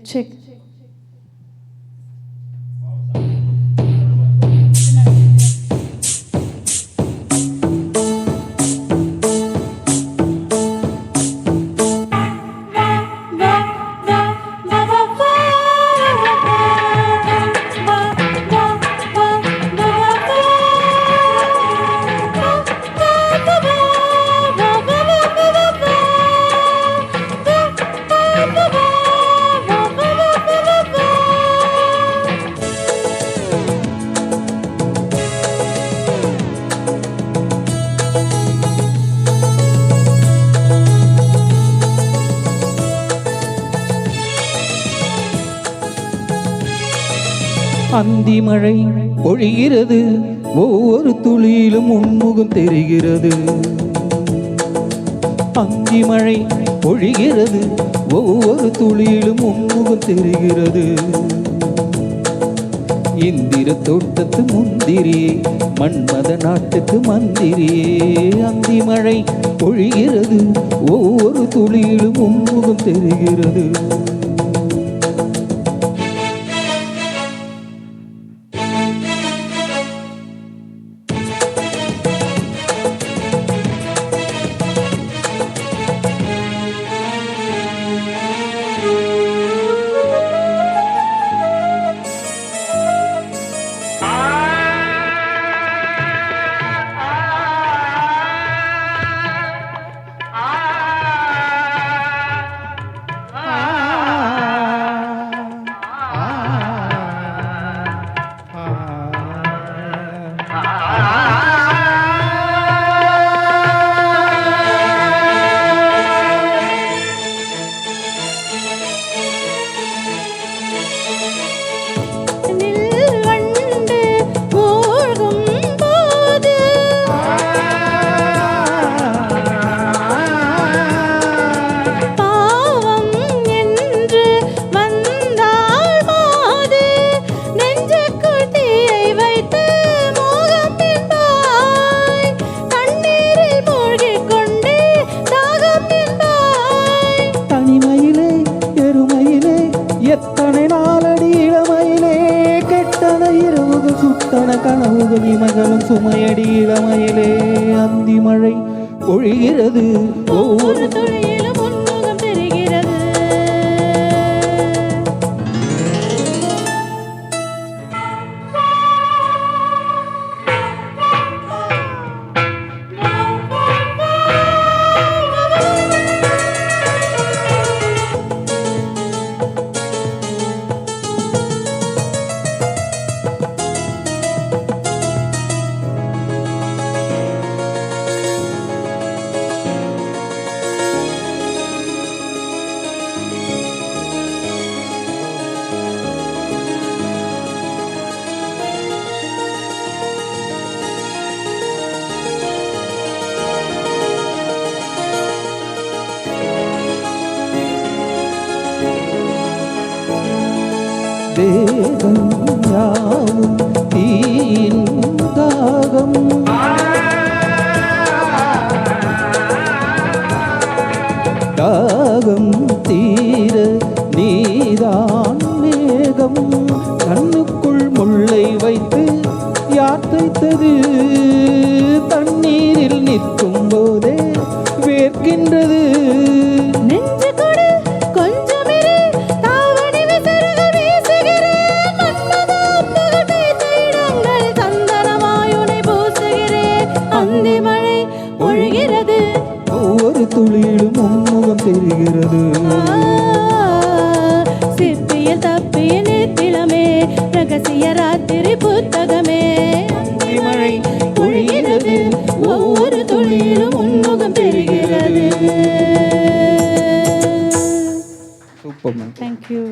Check. அந்தி மழை பொழிகிறது, ஒவ்வொரு துளியிலும் உன்முகம் தெரிகிறது. அந்தி மழை பொழிகிறது, ஒவ்வொரு துளியிலும் உன்முகம் தெரிகிறது. இந்திர தோட்டத்து முந்திரியே, மன்மத நாட்டுக்கு மந்திரியே. அந்தி மழை பொழிகிறது, ஒவ்வொரு துளியிலும் உன்முகம் தெரிகிறது. எத்தனை நாளடி இளமையிலே, கெட்டன இரவுகள் சுட்டன கனவுகள் இமைகளும் சுமையடி இளமையிலே. அந்தி மழை பொழிகிறது, ஒவ்வொரு துளியிலும் உன்முகம் தெரிகிறது. தேகம் யாவும் தீயின் தாகம், தாகம் தீர நீதான் மேகம். கண்ணுக்குள் முள்ளை வைத்து யார் தைத்தது, தண்ணீரில் நிற்கும் போதே வேர்க்கின்றது. ஒவ்வொரு துளியிலும் உன்முகம் தெரிகிறது. சிற்பியில் தப்பிய நித்திலமே, ரகசிய ராத்திரி புத்தகமே. மழை பொழிகிறது, ஒவ்வொரு துளியிலும் உன்முகம் தெரிகிறது. சூப்பர். தேங்க்யூ.